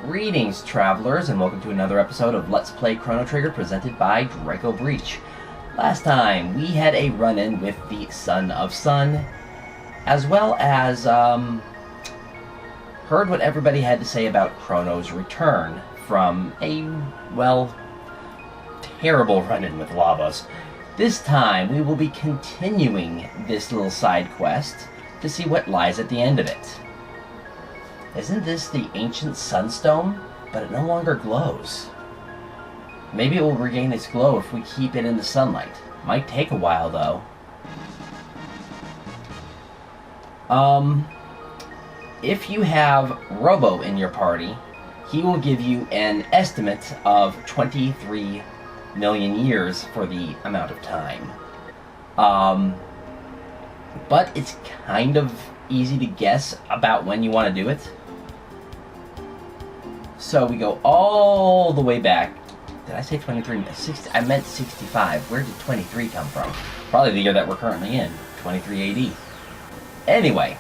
Greetings, travelers, and welcome to another episode of Let's Play Chrono Trigger presented by Draco Breach. Last time, we had a run-in with the Son of Sun, as well as, heard what everybody had to say about Crono's return from a, well, terrible run-in with Lavos. This time, we will be continuing this little side quest to see what lies at the end of it. Isn't this the ancient sunstone? But it no longer glows. Maybe it will regain its glow if we keep it in the sunlight. Might take a while, though. If you have Robo in your party, he will give you an estimate of 23 million years for the amount of time. But it's kind of easy to guess about when you want to do it. So we go all the way back. Did I say 23? 60, I meant 65. Where did 23 come from? Probably the year that we're currently in, 23 AD. Anyway.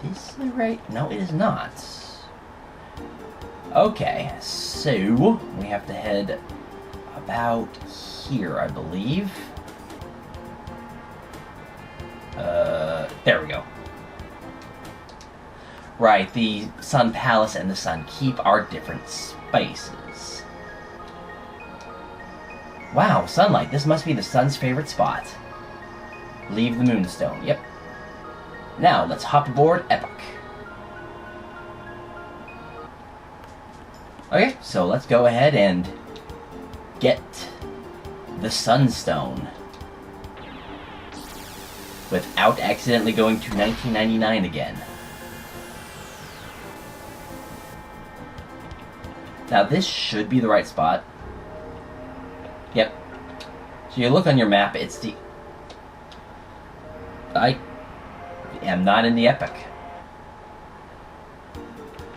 Is it right? No, it is not. Okay, so we have to head about here, I believe. There we go. Right, the Sun Palace and the Sun Keep are different spaces. Wow, sunlight. This must be the Sun's favorite spot. Leave the Moonstone. Yep. Now, let's hop aboard Epoch. Okay, so let's go ahead and get the Sunstone without accidentally going to 1999 again. Now this should be the right spot. Yep. So you look on your map, it's the... I am not in the Epic.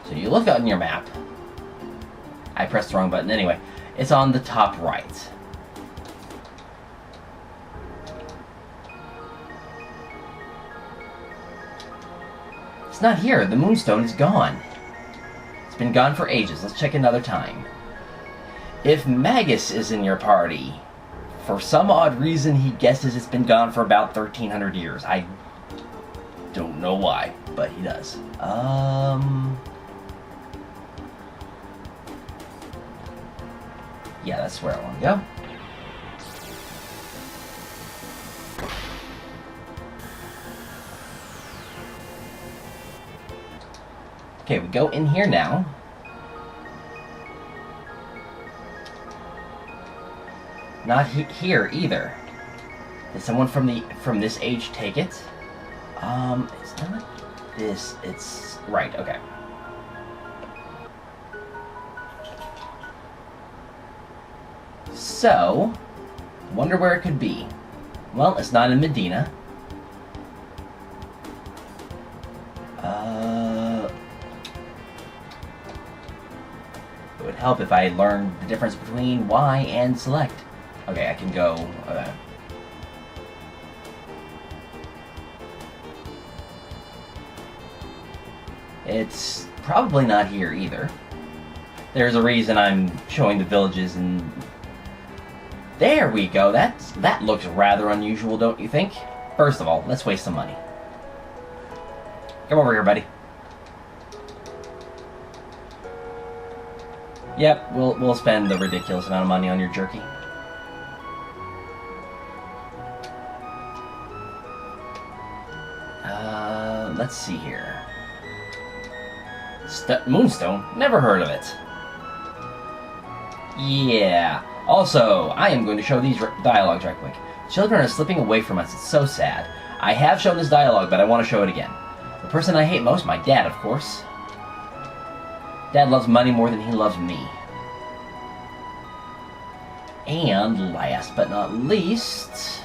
So you look on your map. I pressed the wrong button. Anyway, it's on the top right. It's not here. The Moonstone is gone. It's been gone for ages. Let's check another time. If Magus is in your party, for some odd reason he guesses it's been gone for about 1,300 years. I don't know why, but he does. Yeah, that's where I want to go. Okay, we go in here now. Not here either. Did someone from this age take it? It's not this. It's right. Okay. So, wonder where it could be. Well, it's not in Medina. It would help if I learned the difference between Y and select. Okay, I can go... It's probably not here either. There's a reason I'm showing the villages and... There we go. That looks rather unusual, don't you think? First of all, let's waste some money. Come over here, buddy. Yep, we'll spend the ridiculous amount of money on your jerky. Let's see here. Moonstone? Never heard of it. Yeah. Also, I am going to show these dialogues right quick. Children are slipping away from us. It's so sad. I have shown this dialogue, but I want to show it again. The person I hate most, my dad, of course. Dad loves money more than he loves me. And last but not least...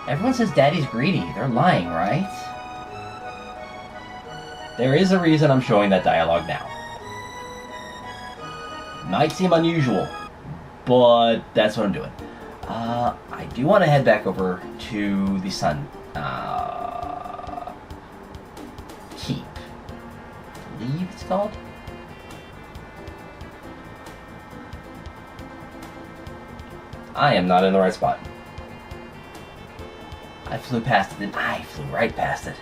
Everyone says Daddy's greedy. They're lying, right? There is a reason I'm showing that dialogue now. Might seem unusual, but that's what I'm doing. I do want to head back over to the sun. believe it's called. I am not in the right spot. I flew past it, and I flew right past it.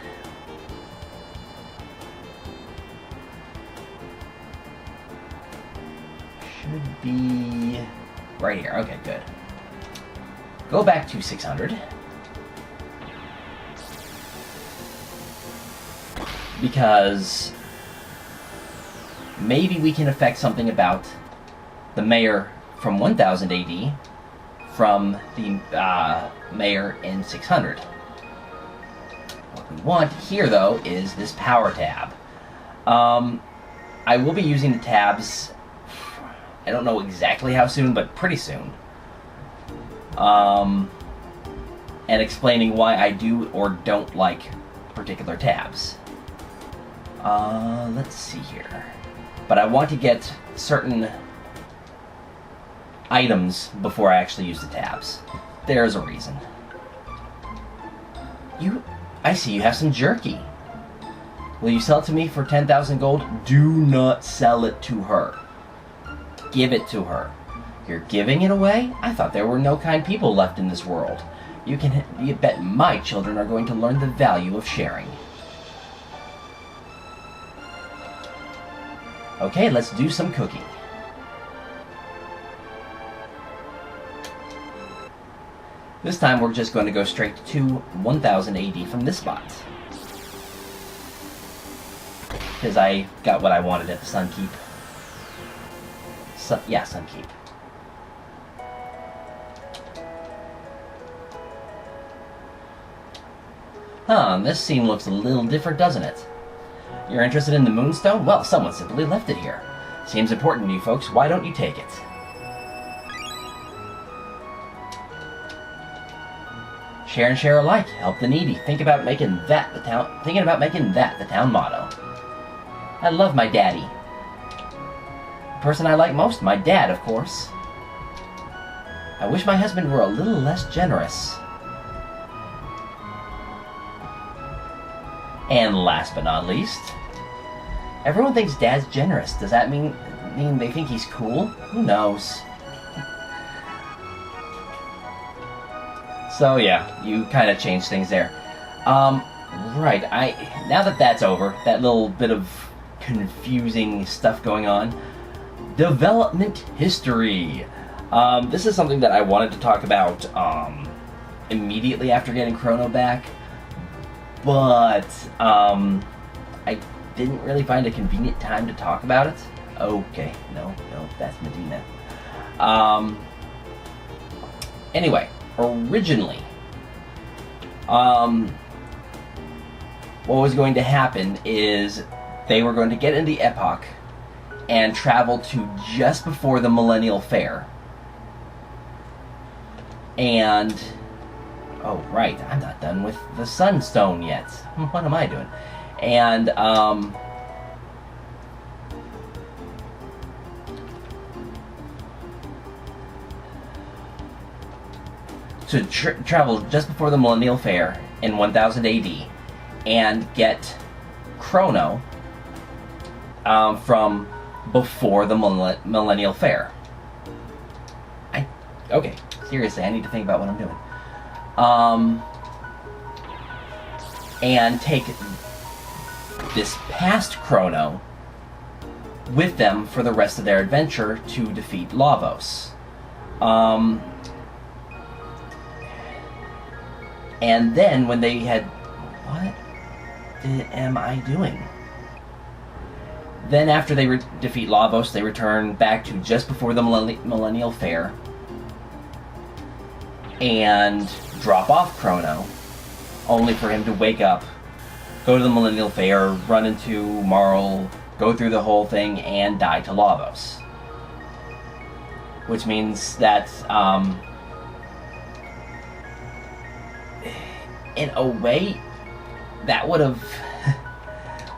Should be right here. Okay, good. Go back to 600. Because maybe we can affect something about the mayor from 1000 AD from the mayor in 600. What we want here, though, is this power tab. I will be using the tabs, I don't know exactly how soon, but pretty soon. And explaining why I do or don't like particular tabs. Let's see here. But I want to get certain items before I actually use the tabs. There's a reason. I see you have some jerky. Will you sell it to me for 10,000 gold? Do not sell it to her. Give it to her. You're giving it away? I thought there were no kind people left in this world. You bet my children are going to learn the value of sharing. Okay, let's do some cooking. This time we're just going to go straight to 1000 AD from this spot. Because I got what I wanted at the Sunkeep. Yeah, Sunkeep. This scene looks a little different, doesn't it? You're interested in the Moonstone? Well, someone simply left it here. Seems important to you folks. Why don't you take it? Share and share alike. Help the needy. Thinking about making that the town motto. I love my daddy. The person I like most, my dad, of course. I wish my husband were a little less generous. And last but not least, everyone thinks Dad's generous. Does that mean they think he's cool? Who knows? So yeah, you kind of changed things there. Right, now that that's over, that little bit of confusing stuff going on, development history. This is something that I wanted to talk about immediately after getting Chrono back. But, I didn't really find a convenient time to talk about it. Okay, no, that's Medina. Anyway, originally, what was going to happen is they were going to get in the Epoch and travel to just before the Millennial Fair. And... oh, right, I'm not done with the Sunstone yet. What am I doing? And, to travel just before the Millennial Fair in 1000 AD and get Chrono from before the Millennial Fair. Okay, seriously, I need to think about what I'm doing. And take this past Chrono with them for the rest of their adventure to defeat Lavos. And then when they had... what am I doing? Then after they defeat Lavos, they return back to just before the Millennial Fair and drop off Chrono, only for him to wake up, go to the Millennial Fair, run into Marl, go through the whole thing, and die to Lavos. Which means that, in a way, that would have...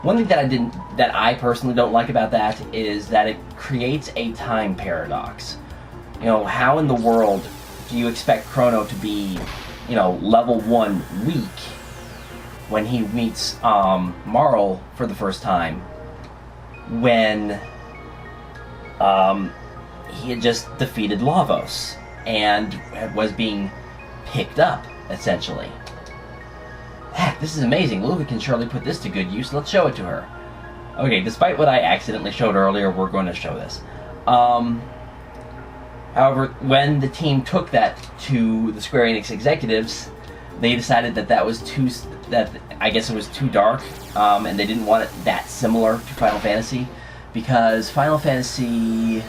one thing that I personally don't like about that is that it creates a time paradox. You know, how in the world do you expect Chrono to be, you know, level 1 weak when he meets Marl for the first time when he had just defeated Lavos and was being picked up, essentially. Heck, this is amazing. Luca can surely put this to good use. Let's show it to her. Okay, despite what I accidentally showed earlier, we're going to show this. However, when the team took that to the Square Enix executives, they decided that I guess it was too dark, and they didn't want it that similar to Final Fantasy, because Final Fantasy,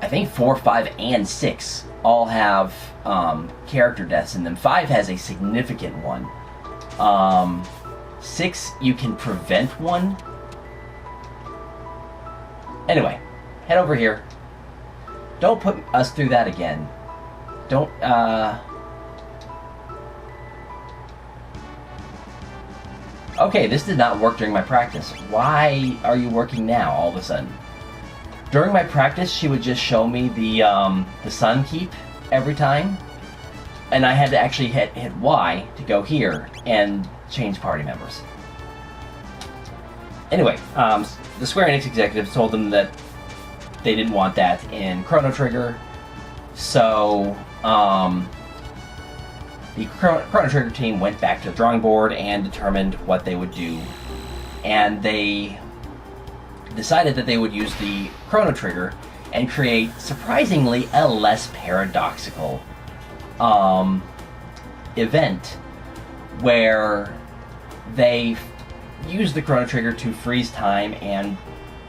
I think 4, 5, and 6 all have character deaths in them. 5 has a significant one. 6, you can prevent one. Anyway, head over here. Don't put us through that again. Don't, Okay, this did not work during my practice. Why are you working now, all of a sudden? During my practice, she would just show me the Sun Keep every time, and I had to actually hit Y to go here and change party members. Anyway, the Square Enix executives told them that they didn't want that in Chrono Trigger, so the Chrono Trigger team went back to the drawing board and determined what they would do, and they decided that they would use the Chrono Trigger and create, surprisingly, a less paradoxical event where they use the Chrono Trigger to freeze time and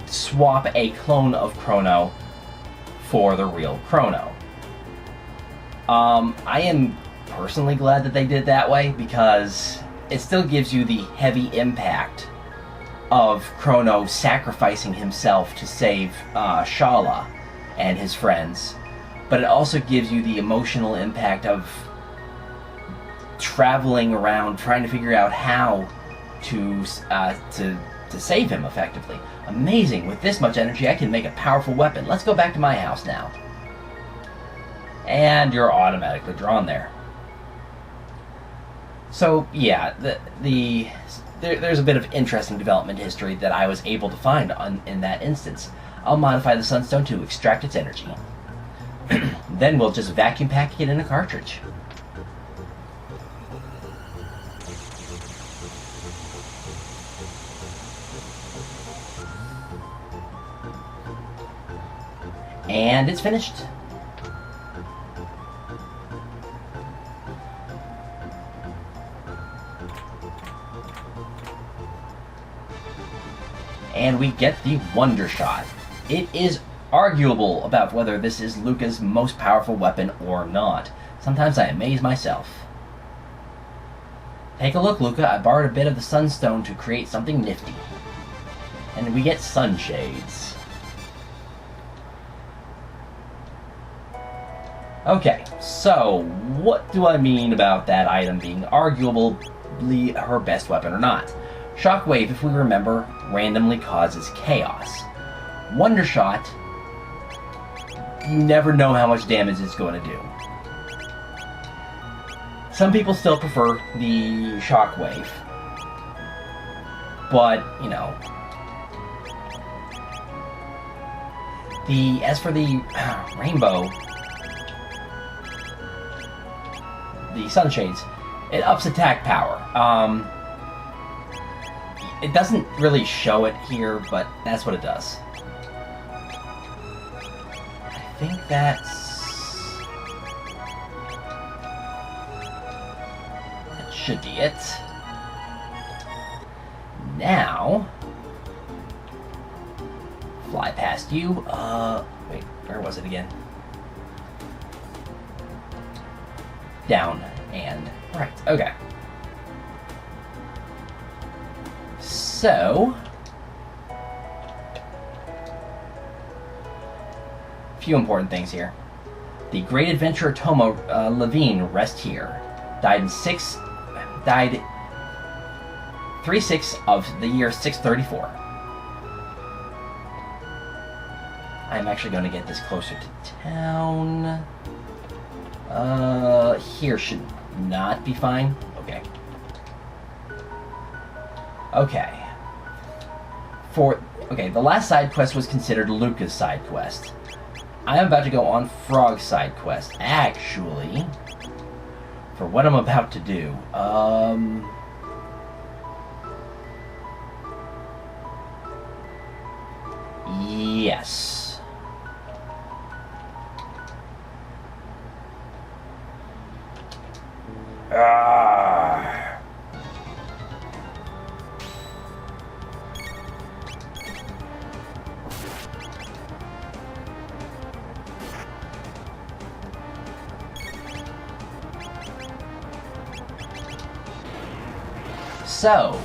swap a clone of Crono for the real Crono. I am personally glad that they did that way, because it still gives you the heavy impact of Crono sacrificing himself to save Shala and his friends, but it also gives you the emotional impact of traveling around trying to figure out how to save him effectively. Amazing! With this much energy, I can make a powerful weapon. Let's go back to my house now. And you're automatically drawn there. So yeah, there's a bit of interesting development history that I was able to find in that instance. I'll modify the Sunstone to extract its energy. Then we'll just vacuum pack it in a cartridge. And it's finished. And we get the Wonder Shot. It is arguable about whether this is Luca's most powerful weapon or not. Sometimes I amaze myself. Take a look, Luca. I borrowed a bit of the Sunstone to create something nifty. And we get sunshades. Okay, so what do I mean about that item being arguably her best weapon or not? Shockwave, if we remember, randomly causes chaos. Wonder Shot, you never know how much damage it's going to do. Some people still prefer the Shockwave, but, you know, as for the Rainbow, the Sunshades, it ups attack power. It doesn't really show it here, but that's what it does. I think that should be it. Now, fly past you. Wait, where was it again? Down and right. Okay. So, a few important things here. The great adventurer Tomo Levine rest here. Died 3/6 of the year 634. I'm actually going to get this closer to town. Here should not be fine. Okay. Okay. Okay, the last side quest was considered Luca's side quest. I am about to go on Frog's side quest. Actually, for what I'm about to do, yes. So,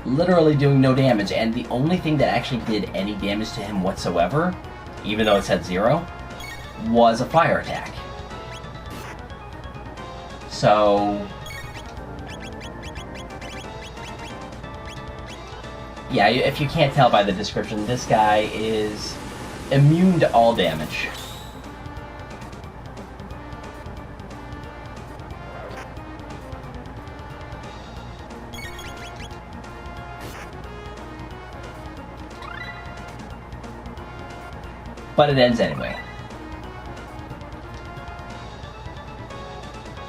literally doing no damage, and the only thing that actually did any damage to him whatsoever, even though it said 0, was a fire attack. So, yeah, if you can't tell by the description, this guy is immune to all damage. But it ends anyway.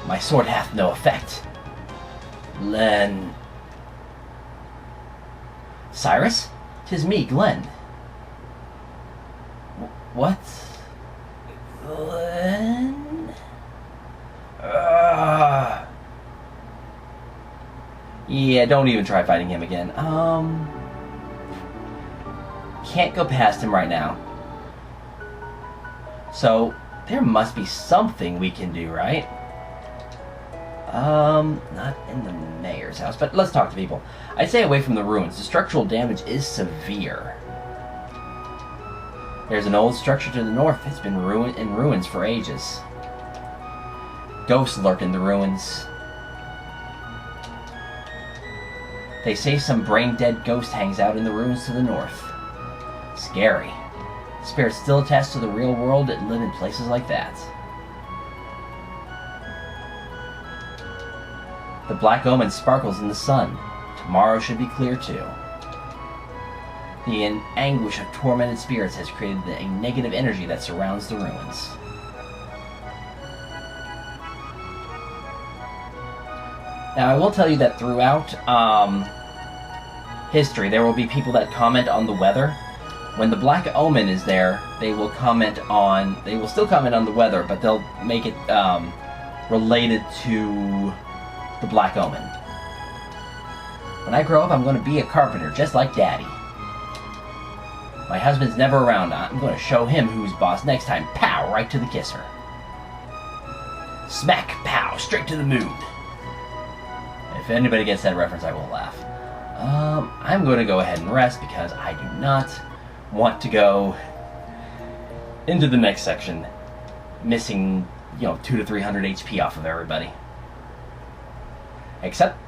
My sword hath no effect. Len... Cyrus? 'Tis me, Glenn. What? Glenn? Yeah, don't even try fighting him again. Can't go past him right now. So, there must be something we can do, right? Not in the mayor's house, but let's talk to people. I'd say away from the ruins. The structural damage is severe. There's an old structure to the north. It's been in ruins for ages. Ghosts lurk in the ruins. They say some brain-dead ghost hangs out in the ruins to the north. Scary. Spirits still attached to the real world that live in places like that. The black omen sparkles in the sun. Tomorrow should be clear too. The anguish of tormented spirits has created a negative energy that surrounds the ruins. Now, I will tell you that throughout history, there will be people that comment on the weather. When the Black Omen is there, they will still comment on the weather, but they'll make it related to the Black Omen. When I grow up, I'm going to be a carpenter, just like Daddy. My husband's never around. I'm going to show him who's boss next time. Pow! Right to the kisser. Smack! Pow! Straight to the moon. If anybody gets that reference, I will laugh. I'm going to go ahead and rest because I do not want to go into the next section missing, 200 to 300 HP off of everybody. Except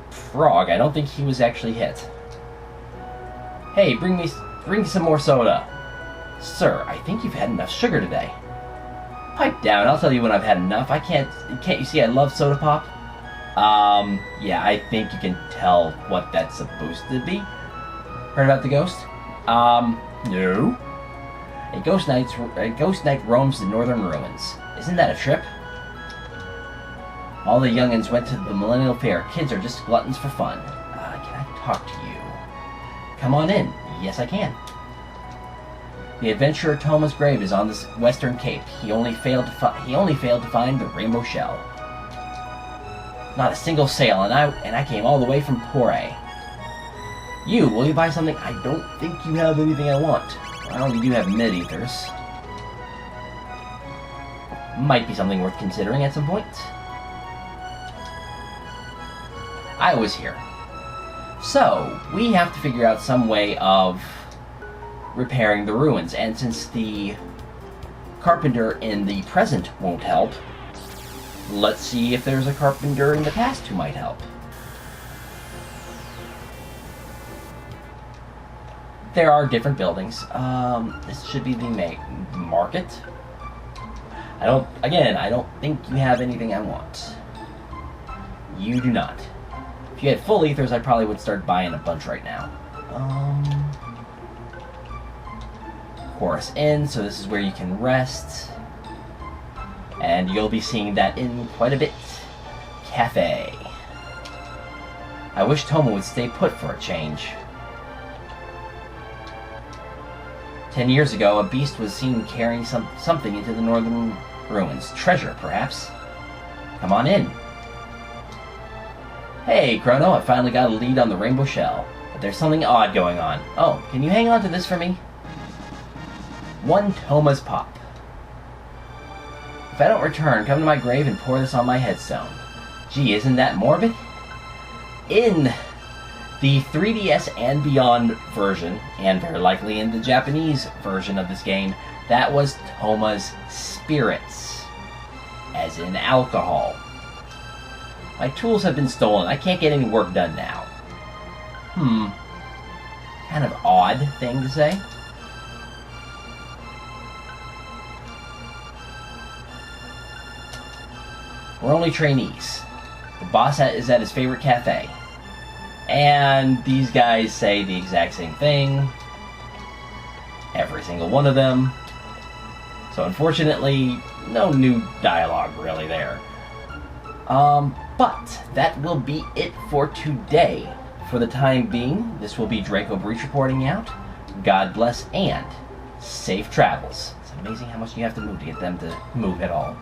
Frog. I don't think he was actually hit. Hey, bring some more soda. Sir, I think you've had enough sugar today. Pipe down, I'll tell you when I've had enough. Can't you see I love soda pop? Yeah, I think you can tell what that's supposed to be. Heard about the ghost? No. A ghost night roams the northern ruins. Isn't that a trip? All the youngins went to the Millennial Fair. Kids are just gluttons for fun. Can I talk to you? Come on in. Yes, I can. The adventurer Thomas grave is on this western cape. He only failed to find the rainbow shell. Not a single sail, and I came all the way from Poray. Will you buy something? I don't think you have anything I want. Well, you do have mid-ethers. Might be something worth considering at some point. I was here. So, we have to figure out some way of repairing the ruins, and since the carpenter in the present won't help, let's see if there's a carpenter in the past who might help. There are different buildings. This should be the market. I don't think you have anything I want. You do not. If If you had full ethers, I probably would start buying a bunch right now. Chorus Inn, so this is where you can rest. And you'll be seeing that in quite a bit. Cafe. I wish Toma would stay put for a change. 10 years ago, a beast was seen carrying something into the northern ruins. Treasure, perhaps? Come on in. Hey, Crono, I finally got a lead on the Rainbow Shell. But there's something odd going on. Oh, can you hang on to this for me? 1 Toma's Pop. If I don't return, come to my grave and pour this on my headstone. Gee, isn't that morbid? In the 3DS and beyond version, and very likely in the Japanese version of this game, that was Toma's spirits, as in alcohol. My tools have been stolen. I can't get any work done now. Kind of odd thing to say. We're only trainees. The boss is at his favorite cafe. And these guys say the exact same thing. Every single one of them. So unfortunately, no new dialogue really there. But that will be it for today. For the time being, this will be Draco Breach reporting out. God bless and safe travels. It's amazing how much you have to move to get them to move at all.